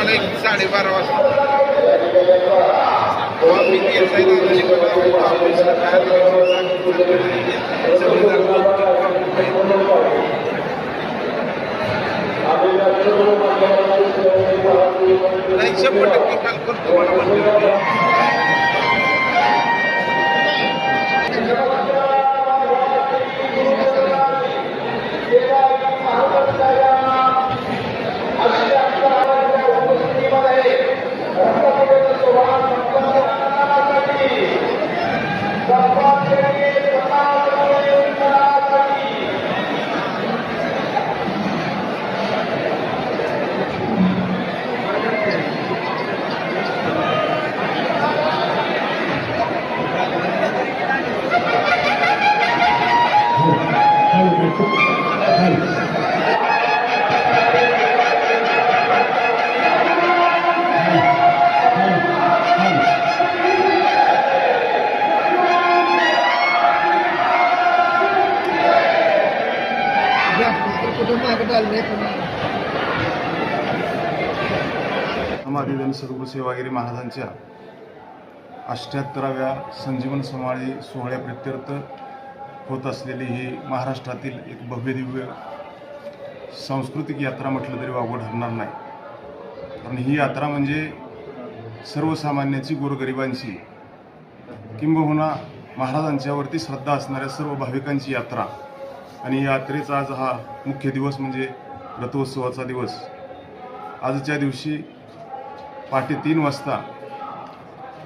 आम्हाला एक 12:30 वाजता मी नाही 100% काल करतो मला म्हणतो समाधी सद्गुरू सेवागिरी महाराजांच्या 78व्या संजीवन समाधी सोहळ्याप्रित्यर्थ होत असलेली ही महाराष्ट्रातील एक भव्य दिव्य सांस्कृतिक यात्रा म्हटलं तरी वावगं ठरणार नाही. कारण ही यात्रा म्हणजे सर्वसामान्याची, गोरगरिबांची, किंबहुना महाराजांच्यावरती श्रद्धा असणाऱ्या सर्व भाविकांची यात्रा. आणि या यात्रेचा आज हा मुख्य दिवस म्हणजे रथोत्सवाचा दिवस. आजच्या दिवशी पहाटे 3 वाजता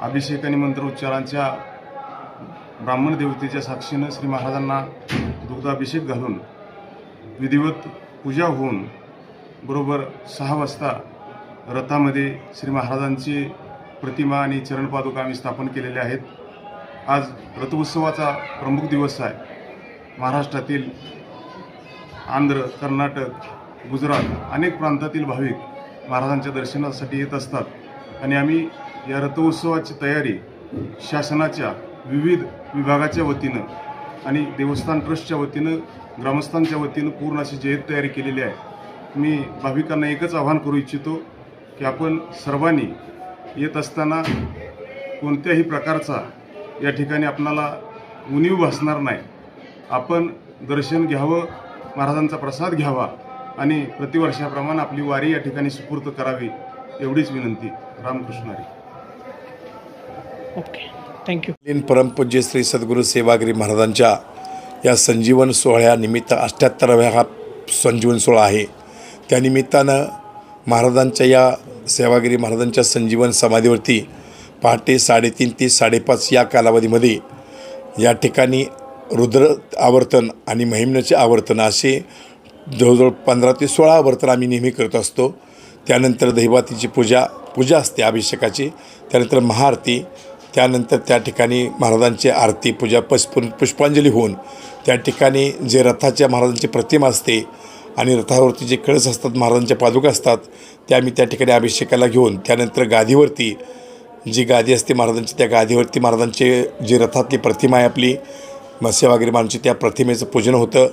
अभिषेक आणि मंत्रोच्चारांच्या ब्राह्मण देवतेच्या साक्षीनं श्री महाराजांना दुग्धाभिषेक घालून विधिवत पूजा होऊन बरोबर 6 वाजता रथामध्ये श्री महाराजांची प्रतिमा आणि चरणपादुका आम्ही स्थापन केलेल्या आहेत. आज रथोत्सवाचा प्रमुख दिवस आहे. महाराष्ट्रातील आंध्र, कर्नाटक, गुजरात अनेक प्रांतातील भाविक महाराजांच्या दर्शनासाठी येत असतात. आणि आम्ही या रथोत्सवाची तयारी शासनाच्या विविध विभागाच्या वतीनं आणि देवस्थान ट्रस्टच्या वतीनं, ग्रामस्थांच्या वतीनं पूर्ण अशी जय्यत तयारी केलेली आहे. मी भाविकांना एकच आवाहन करू इच्छितो की आपण सर्वांनी येत असताना कोणत्याही प्रकारचा या ठिकाणी आपणाला उणीव भासणार नाही. आपण दर्शन घ्यावं, महाराजांचा प्रसाद घ्यावा आणि प्रतिवर्षाप्रमाणे आपली वारी या ठिकाणी सुपूर्त करावी, एवढीच विनंती. रामकृष्ण हरी. Okay, thank you. परमपूज्य श्री सद्गुरू सेवागिरी महाराजांच्या या संजीवन सोहळ्यानिमित्त 78व्या हा संजीवन सोहळा आहे. त्यानिमित्तानं महाराजांच्या या सेवागिरी महाराजांच्या संजीवन समाधीवरती पहाटे 3:30 ते 5:30 या कालावधीमध्ये या ठिकाणी रुद्र आवर्तन आणि महिम्नाचे आवर्तन असे जवळजवळ 15 ते 16 आवर्तन आम्ही नेहमी करत असतो. त्यानंतर दहीभातीची पूजा असते अभिषेकाची, त्यानंतर महाआरती, त्यानंतर त्या ठिकाणी महाराजांची आरती पूजा पुष्पांजली होऊन त्या ठिकाणी जे रथाच्या महाराजांची प्रतिमा असते आणि रथावरती जे कळस असतात, महाराजांच्या पादुका असतात, त्या आम्ही त्या ठिकाणी अभिषेकाला घेऊन त्यानंतर गादीवरती जी गादी असते महाराजांची, त्या गादीवरती महाराजांचे जे रथातली प्रतिमा आहे आपली सेवागिरी महाराजांची, त्या प्रतिमेचं पूजन होतं,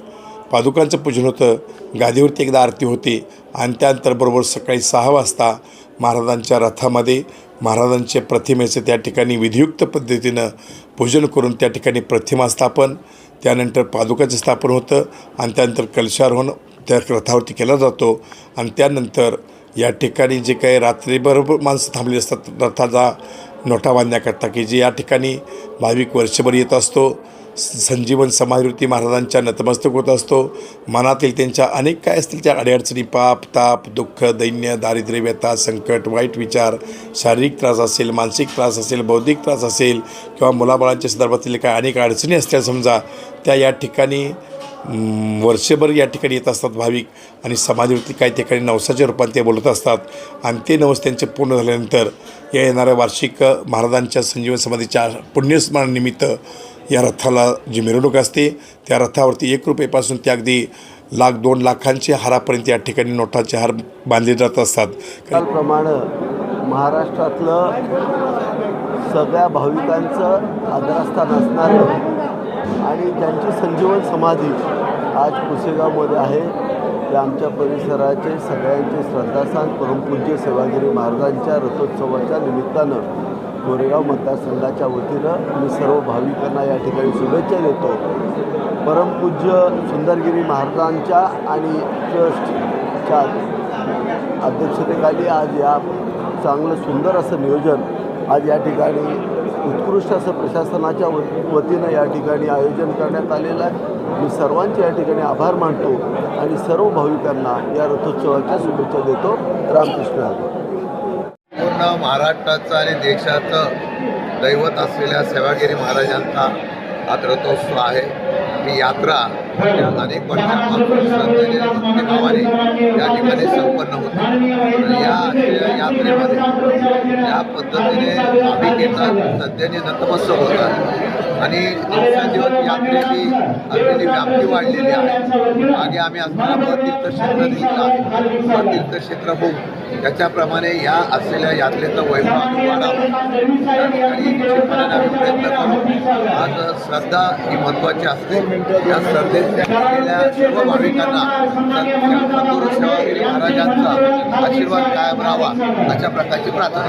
पादुकांचं पूजन होतं, गादीवरती एकदा आरती होते. आणि त्यानंतर बरोबर सकाळी 6 वाजता महाराजांच्या रथामध्ये महाराजांच्या प्रतिमेचं त्या ठिकाणी विधियुक्त पद्धतीनं पूजन करून त्या ठिकाणी प्रतिमा स्थापन, त्यानंतर पादुकाचं स्थापन होतं आणि त्यानंतर कलशारोहण त्या रथावरती केला जातो. आणि त्यानंतर या ठिकाणी जे काही रात्रीबरोबर माणसं थांबली असतात रथाचा नोटा बांधण्याकरता, की जे या ठिकाणी भाविक वर्षभर येत असतो, संजीवन समाधीवरती महाराजांच्या नतमस्तक होत असतो. मनातील त्यांच्या अनेक काय असतील त्या अडीअडचणी, पाप, ताप, दुःख, दैन्य, दारिद्र्य, व्यथा, संकट, वाईट विचार, शारीरिक त्रास असेल, मानसिक त्रास असेल, बौद्धिक त्रास असेल किंवा मुलाबाळांच्या संदर्भातील काय अनेक अडचणी असतील समजा, त्या या ठिकाणी वर्षभर या ठिकाणी येत असतात भाविक. आणि समाधीवरती काही ठिकाणी नवसाच्या रूपात ते बोलत असतात. आणि ते नवस त्यांचे पूर्ण झाल्यानंतर या येणाऱ्या वार्षिक महाराजांच्या संजीवन समाधीच्या पुण्यस्मरणानिमित्त या रथाला जी मिरवणूक असते त्या रथावरती 1 रुपयेपासून ते अगदी लाख 2 लाखांचे हारापर्यंत या ठिकाणी नोटाचे हार बांधले जात असतात. त्याप्रमाणे महाराष्ट्रातलं सगळ्या भाविकांचं आदरस्थान असणारं आणि त्यांची संजीवन समाधी आज पुसेगावमध्ये आहे. ते आमच्या परिसराचे सगळ्यांचे श्रद्धास्थान परमपूज्य सेवागिरी महाराजांच्या रथोत्सवाच्या निमित्तानं कोरेगाव मतदारसंघाच्या वतीनं मी सर्व भाविकांना या ठिकाणी शुभेच्छा देतो. परमपूज्य सुंदरगिरी महाराजांच्या आणि ट्रस्टच्या अध्यक्षतेखाली आज या चांगलं सुंदर असं नियोजन आज या ठिकाणी उत्कृष्ट असं प्रशासनाच्या वतीनं या ठिकाणी आयोजन करण्यात आलेलं आहे. मी सर्वांचे या ठिकाणी आभार मानतो आणि सर्व भाविकांना या रथोत्सवाच्या शुभेच्छा देतो. रामकृष्ण हरी. पूर्ण महाराष्ट्राचं आणि देशाचं दैवत असलेल्या सेवागिरी महाराजांचा हा रथोत्सव आहे. ही यात्रा अनेक वर्षांपासून श्रद्धेने भक्तिभावाने या ठिकाणी संपन्न होते. आणि या यात्रेमध्ये या पद्धतीने भाविकेचा श्रद्धेने नतमस्तक होतात आणि दिवसेंदिवस यात्रेची असलेली व्याप्ती वाढलेली आहे. मागे आम्ही असताना तीर्थक्षेत्र दिलं आहे. तीर्थक्षेत्र होऊन त्याच्याप्रमाणे या असलेल्या यात्रेचं वैभव अजून वाढावं या ठिकाणी निश्चितपणे आम्ही प्रयत्न करू. आज श्रद्धा ही महत्त्वाची असते. या श्रद्धेत गेलेल्या सर्व भाविकांना सद्गुरू सेवागिरी महाराजांचा आशीर्वाद कायम राहावा अशा प्रकारची प्रार्थना.